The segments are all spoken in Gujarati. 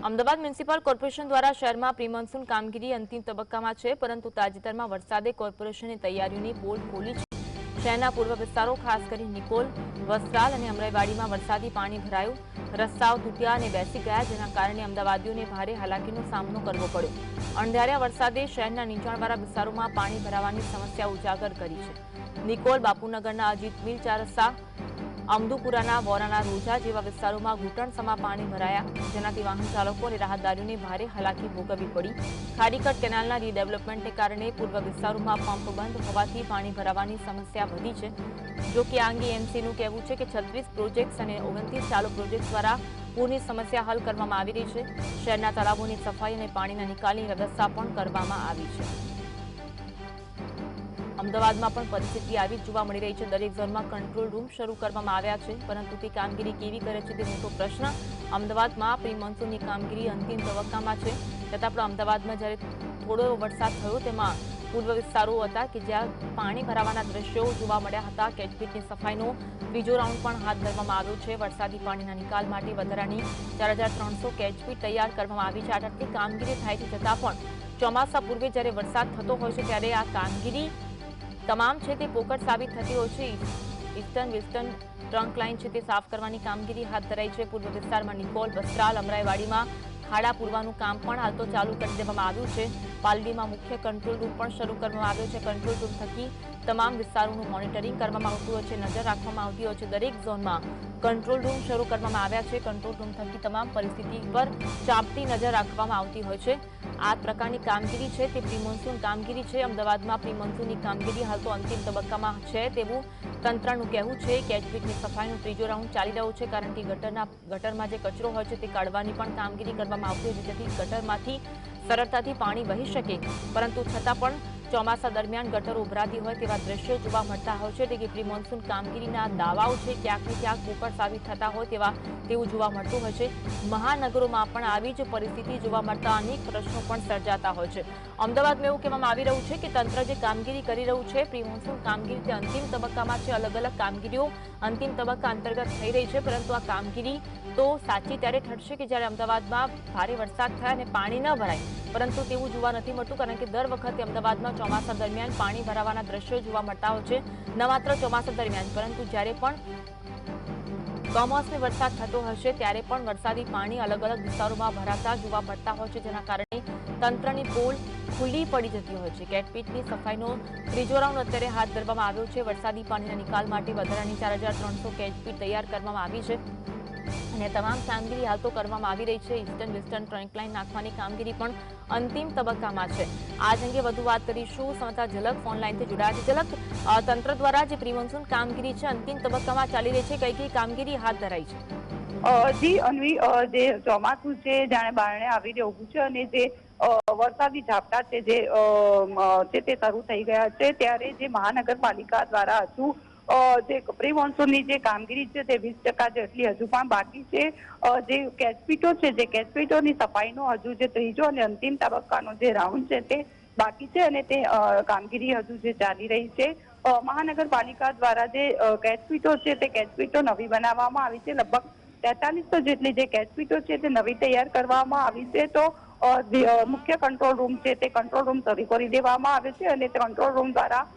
અમદાવાદ મ્યુનિસિપલ કોર્પોરેશન દ્વારા શહેરમાં પ્રી મોન્સૂન કામગીરી અંતિમ તબક્કામાં છે, પરંતુ તાજેતરમાં વરસાદે કોર્પોરેશનની તૈયારીઓની પોલ ખોલી છે। શહેરના પૂર્વ વિસ્તારો ખાસ કરીને નિકોલ, વસ્ત્રાલ અને અમરાઈવાડીમાં વરસાદી પાણી ભરાયું, રસ્તાઓ તૂટ્યા અને બેસી ગયા, જેના કારણે અમદાવાદીઓને ભારે હાલાકીનો સામનો કરવો પડ્યો। અણધાર્યા વરસાદે શહેરના નીચાણવાળા વિસ્તારોમાં પાણી ભરાવાની સમસ્યા ઉજાગર કરી છે। નિકોલ, બાપુનગરના અજીત મિલ ચાર રસ્તા, અમદુપુરાના વોરાના રોજા જેવા વિસ્તારોમાં ઘૂંટણસમા પાણી ભરાયા, જેનાથી વાહન ચાલકો અને રાહદારીઓને ભારે હાલાકી ભોગવવી પડી। ખાડીકટ કેનાલના રીડેવલપમેન્ટને કારણે પૂર્વ વિસ્તારોમાં પંપ બંધ હોવાથી પાણી ભરાવાની સમસ્યા વધી છે। જો કે આ અંગે એમસીનું કહેવું છે કે 36 પ્રોજેક્ટ્સ અને 29 ચાલુ પ્રોજેક્ટ્સ દ્વારા પૂરની સમસ્યા હલ કરવામાં આવી રહી છે। શહેરના તળાવોની સફાઈ અને પાણીના નિકાલની વ્યવસ્થા પણ કરવામાં આવી છે। અમદાવાદમાં પણ પરિસ્થિતિ આવી જ જોવા મળી રહી છે। દરેક ઝોનમાં કંટ્રોલ રૂમ શરૂ કરવામાં આવ્યા છે, પરંતુ તે કામગીરી કેવી કરે છે તે મોટો પ્રશ્ન। અમદાવાદમાં પ્રી મોન્સૂનની કામગીરી અંતિમ તબક્કામાં છે, છતાં પણ અમદાવાદમાં જ્યારે થોડો વરસાદ થયો તેમાં પૂર્વ વિસ્તારો હતા કે જ્યાં પાણી ભરાવાના દ્રશ્યો જોવા મળ્યા હતા। કેચપીટની સફાઈનો ત્રીજો રાઉન્ડ પણ હાથ ધરવામાં આવ્યો છે। વરસાદી પાણીના નિકાલ માટે વધારાની 4300 કેચપીટ તૈયાર કરવામાં આવી છે। આટલી કામગીરી થાય છે છતાં પણ ચોમાસા પૂર્વે જ્યારે વરસાદ થતો હોય છે ત્યારે આ કામગીરી તમામ છે તે પોકળ સાબિત થતી હોય છે। ઈસ્ટર્ન વેસ્ટર્ન ટ્રંક લાઇન છે તે સાફ કરવાની કામગીરી હાથ ધરાઈ છે। પૂર્વ વિસ્તારમાં નિકોલ, વસ્ત્રાલ, અમરાઈવાડીમાં ખાડા પૂરવાનું કામ પણ હાલ તો ચાલુ કરી દેવામાં આવ્યું છે। પાલડીમાં મુખ્ય કંટ્રોલ રૂમ પણ શરૂ કરવામાં આવ્યો છે। કંટ્રોલ રૂમ થકી તમામ વિસ્તારોનું મોનિટરિંગ કરવામાં આવતું હોય છે, નજર રાખવામાં આવતી હોય છે। દરેક ઝોનમાં કંટ્રોલ રૂમ શરૂ કરવામાં આવ્યા છે। કંટ્રોલ રૂમ થકી તમામ પરિસ્થિતિ પર ચાંપતી નજર રાખવામાં આવતી હોય છે। આ પ્રકારની કામગીરી છે તે પ્રી મોન્સૂન કામગીરી છે। અમદાવાદમાં પ્રી મોન્સૂનની કામગીરી હાલ તો અંતિમ તબક્કામાં છે તેવું તંત્રનું કહેવું છે। કેચપીટની સફાઈનો ત્રીજો રાઉન્ડ ચાલી રહ્યો છે, કારણ કે ગટરમાં જે કચરો હોય છે તે કાઢવાની પણ કામગીરી કરવામાં આવતી હોય છે, જેથી ગટરમાંથી સરળતાથી પાણી વહી શકે, પરંતુ છતાં પણ ચોમાસા દરમિયાન ગટરો ઉભરાતી હોય તેવા દ્રશ્યો જોવા મળતા હોય છે। એટલે કે પ્રી મોન્સૂન કામગીરીના દાવાઓ છે ક્યાંક ને ક્યાંક પોકળ સાબિત થતા હોય તેવું જોવા મળતું હોય છે। મહાનગરોમાં પણ આવી જ પરિસ્થિતિ જોવા મળતા અનેક પ્રશ્નો પણ સર્જાતા હોય છે। અમદાવાદમાં એવું કહેવામાં આવી રહ્યું છે કે તંત્ર જે કામગીરી કરી રહ્યું છે, પ્રી મોન્સૂન કામગીરી તે અંતિમ તબક્કામાં છે। અલગ અલગ કામગીરીઓ અંતિમ તબક્કા અંતર્ગત થઈ રહી છે, પરંતુ આ કામગીરી તો સાચી ત્યારે ઠરશે કે જ્યારે અમદાવાદમાં ભારે વરસાદ થાય અને પાણી ન ભરાય, પરંતુ તેવું જોવા નથી મળતું, કારણ કે દર વખતે અમદાવાદમાં ચોમાસા દરમિયાન પાણી ભરાવાના દ્રશ્યો જોવા મળતા હોય છે। ન માત્ર ચોમાસા દરમિયાન, પરંતુ જ્યારે પણ કમોસમી વરસાદ થતો હશે ત્યારે પણ વરસાદી પાણી અલગ અલગ વિસ્તારોમાં ભરાતા જોવા મળતા હોય છે, જેના કારણે તંત્રની પોલ ખુલ્લી પડી જતી હોય છે। કેચપીટની સફાઈનો ત્રીજો રાઉન્ડ અત્યારે હાથ ધરવામાં આવ્યો છે। વરસાદી પાણીના નિકાલ માટે વધારાની 4300 કેચપીટ તૈયાર કરવામાં આવી છે અને તમામ કામગીરી હાલ તો કરવામાં આવી રહી છે। ઈસ્ટર્ન વેસ્ટર્ન ટ્રંક લાઇન નાખવાની કામગીરી પણ અંતિમ તબક્કામાં છે। આજ અંગે વધુ વાત કરીશું, સમાચાર ઝલક ફોન લાઈનથી જોડાયા છે। ઝલક, તંત્ર દ્વારા જે પ્રી મોન્સૂન કામગીરી છે અંતિમ તબક્કામાં ચાલી રહી છે, કઈ કઈ કામગીરી હાથ ધરાઈ છે? જી અન્વી, જે ચોમાસું છે જાણે બારણે આવી રહ્યું છે અને જે વરસાદી ઝાપટા છે જે તે શરૂ થઈ ગયા છે, ત્યારે જે મહાનગરપાલિકા દ્વારા હજુ જે પ્રી મોન્સૂનની જે કામગીરી છે તે 20% જેટલી હજુ પણ બાકી છે। જે કેચપીટો છે, જે કેચપીટોની સફાઈનો હજુ જે ત્રીજો અને અંતિમ તબક્કાનો જે રાઉન્ડ છે તે બાકી છે અને તે કામગીરી હજુ જે ચાલી રહી છે। મહાનગરપાલિકા દ્વારા જે કેચપીટો છે તે કેચપીટો નવી બનાવવામાં આવી છે। લગભગ 4300 જેટલી જે કેચપીટો છે તે નવી તૈયાર કરવામાં આવી છે। તો મુખ્ય કંટ્રોલ રૂમ છે તે કંટ્રોલ રૂમ શરૂ કરી દેવામાં આવે છે અને કંટ્રોલ રૂમ દ્વારા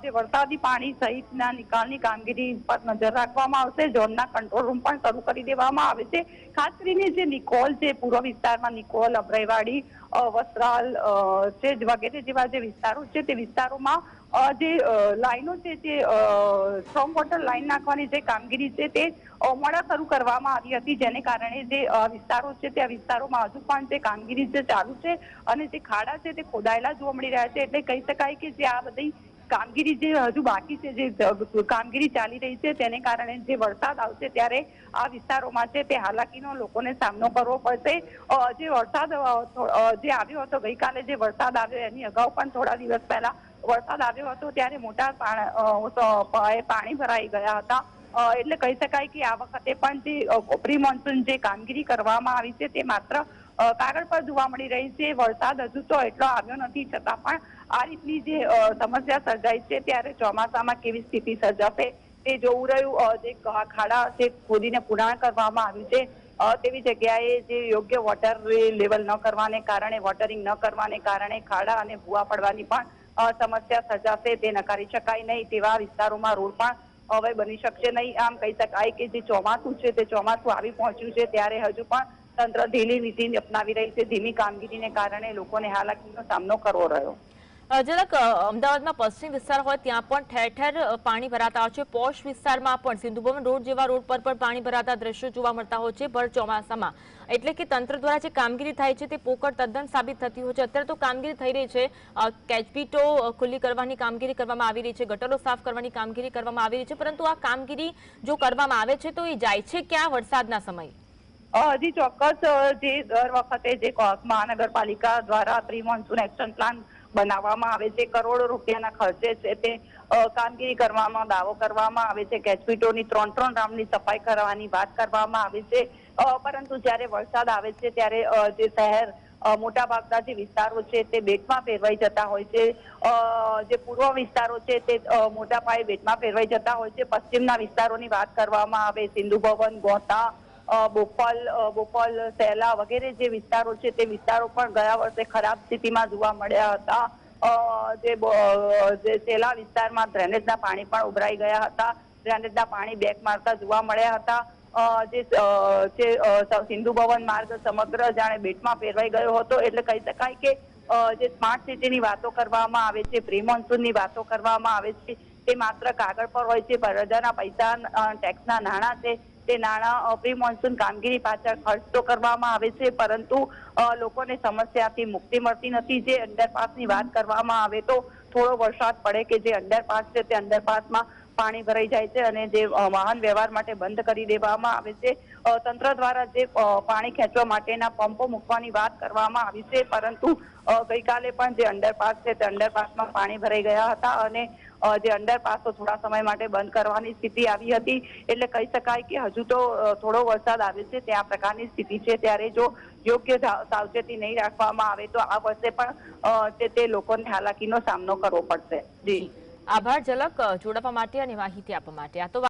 જે વરસાદી પાણી સહિતના નિકાલની કામગીરી પર નજર રાખવામાં આવશે। ઝોનના કંટ્રોલ રૂમ પણ શરૂ કરી દેવામાં આવે છે। ખાસ કરીને જે નિકોલ છે, પૂર્વ વિસ્તારમાં નિકોલ, અમરાઈવાડી, વસ્ત્રાલ છે વગેરે જેવા જે વિસ્તારો છે તે વિસ્તારોમાં જે લાઈનો છે તે સ્ટ્રોંગ વોટર લાઈન નાખવાની જે કામગીરી છે તે મોડા શરૂ કરવામાં આવી હતી, જેને કારણે જે વિસ્તારો છે તે વિસ્તારોમાં હજુ પણ જે કામગીરી છે ચાલુ છે અને જે ખાડા છે તે ખોદાયેલા જોવા મળી રહ્યા છે। એટલે કહી શકાય કે જે આ બધી કામગીરી જે હજુ બાકી છે, જે કામગીરી ચાલી રહી છે, તેને કારણે જે વરસાદ આવશે ત્યારે આ વિસ્તારોમાં છે તે હાલાકીનો લોકોને સામનો કરવો પડશે। જે વરસાદ જે આવ્યો હતો ગઈકાલે, જે વરસાદ આવ્યો એની અગાઉ પણ થોડા દિવસ પહેલા વરસાદ આવ્યો હતો, ત્યારે મોટા પાણી ભરાઈ ગયા હતા। એટલે કહી શકાય કે આ વખતે પણ જે પ્રી મોન્સૂન જે કામગીરી કરવામાં આવી છે તે માત્ર કાગળ પર જોવા મળી રહી છે। વરસાદ હજુ તો એટલો આવ્યો નથી, છતાં પણ આ રીતની જે સમસ્યા સર્જાઈ છે ત્યારે ચોમાસામાં કેવી સ્થિતિ સર્જાશે તે જોવું રહ્યું। જે ખાડા જે ખોદીને પુરાણ કરવામાં આવ્યું છે તેવી જગ્યાએ જે યોગ્ય વોટર લેવલ ન કરવાને કારણે, વોટરિંગ ન કરવાને કારણે ખાડા અને ભૂવા પડવાની પણ સમસ્યા સર્જાશે તે નકારી શકાય નહીં. તેવા વિસ્તારોમાં રોડ પણ હવે બની શકશે નહીં. આમ કહી શકાય કે જે ચોમાસું છે તે ચોમાસું આવી પહોંચ્યું છે ત્યારે હજુ પણ તંત્ર ઢીલી નીતિ અપનાવી રહી છે. ધીમી કામગીરીને કારણે લોકોને હાલાકીનો સામનો કરવો રહ્યો. જરાક અમદાવાદમાં પશ્ચિમ વિસ્તાર હોય ત્યાં પણ ઠેર ઠેર પાણી ભરાતા હોય છે. પોશ વિસ્તારમાં પણ સિંધુ ભવન રોડ જેવા રોડ પર પણ પાણી ભરાતા દ્રશ્યો જોવા મળતા હોય છે ભર ચોમાસામાં. એટલે કે તંત્ર દ્વારા જે કામગીરી થાય છે તે પોકળ તદ્દન સાબિત થતી હોય છે. અત્યારે તો કામગીરી થઈ રહી છે, કેચપીટો ખુલ્લી કરવાની કામગીરી કરવામાં આવી રહી છે, ગટરો સાફ કરવાની કામગીરી કરવામાં આવી રહી છે, પરંતુ આ કામગીરી જો કરવામાં આવે છે તો એ જાય છે ક્યાં વરસાદના સમયે? હજી ચોક્કસ જે દર વખતે જે મહાનગરપાલિકા દ્વારા પ્રી મોન્સૂન એક્શન પ્લાન બનાવવામાં આવે છે, કરોડો રૂપિયાના ખર્ચે છે તે કામગીરી કરવામાં દાવો કરવામાં આવે છે. કેચપીટોની 3 રાઉન્ડની સફાઈ કરવાની વાત કરવામાં આવે છે, પરંતુ જ્યારે વરસાદ આવે છે ત્યારે જે શહેર મોટાભાગના જે વિસ્તારો છે તે બેટમાં ફેરવાઈ જતા હોય છે. જે પૂર્વ વિસ્તારો છે તે મોટા પાયે બેટમાં ફેરવાઈ જતા હોય છે. પશ્ચિમના વિસ્તારોની વાત કરવામાં આવે, સિંધુ ભવન, ગોતા, બોપલ, સેલા વગેરે જે વિસ્તારો છે તે વિસ્તારો પણ ગયા વર્ષે ખરાબ સ્થિતિમાં જોવા મળ્યા હતા. જે સેલા વિસ્તારમાં ડ્રેનેજના પાણી પણ ઉભરાઈ ગયા હતા. ડ્રેનેજના પાણી બેક મારતા જોવા મળ્યા હતા. જે સિંધુ ભવન માર્ગ સમગ્ર જાણે બેટમાં ફેરવાઈ ગયો હતો. એટલે કહી શકાય કે જે સ્માર્ટ સિટીની વાતો કરવામાં આવે છે, પ્રી મોન્સૂનની વાતો કરવામાં આવે છે, તે માત્ર કાગળ પર હોય છે. પ્રજાના પૈસા, ટેક્સના નાણાં છે તે નાણાં પ્રી મોન્સૂન કામગીરી પાછળ ખર્ચ તો કરવામાં આવે છે, પરંતુ લોકોને સમસ્યાથી મુક્તિ મળતી નથી. જે અંડરપાસની વાત કરવામાં આવે તો થોડો વરસાદ પડે કે જે અંડરપાસ છે તે અંડરપાસમાં પાણી ભરાઈ જાય છે અને જે વાહન વ્યવહાર માટે બંધ કરી દેવામાં આવે છે. તંત્ર દ્વારા જે પાણી ખેંચવા માટેના પંપો મૂકવાની વાત કરવામાં આવી છે, પરંતુ ગઈકાલે પણ જે અંડરપાસ છે તે અંડરપાસમાં પાણી ભરાઈ ગયા હતા અને જે અંડરપાસો થોડા સમય માટે બંધ કરવાની સ્થિતિ આવી હતી. એટલે કહી શકાય કે હજુ તો થોડો વરસાદ આવે છે તે આ પ્રકારની સ્થિતિ છે. ત્યારે જો યોગ્ય સાવચેતી નહીં રાખવામાં આવે તો આ વર્ષે પણ તે લોકોને હાલાકીનો સામનો કરવો પડશે. જી, આભાર ઝલક જોડાવા માટે અને માહિતી આપવા માટે. આ તો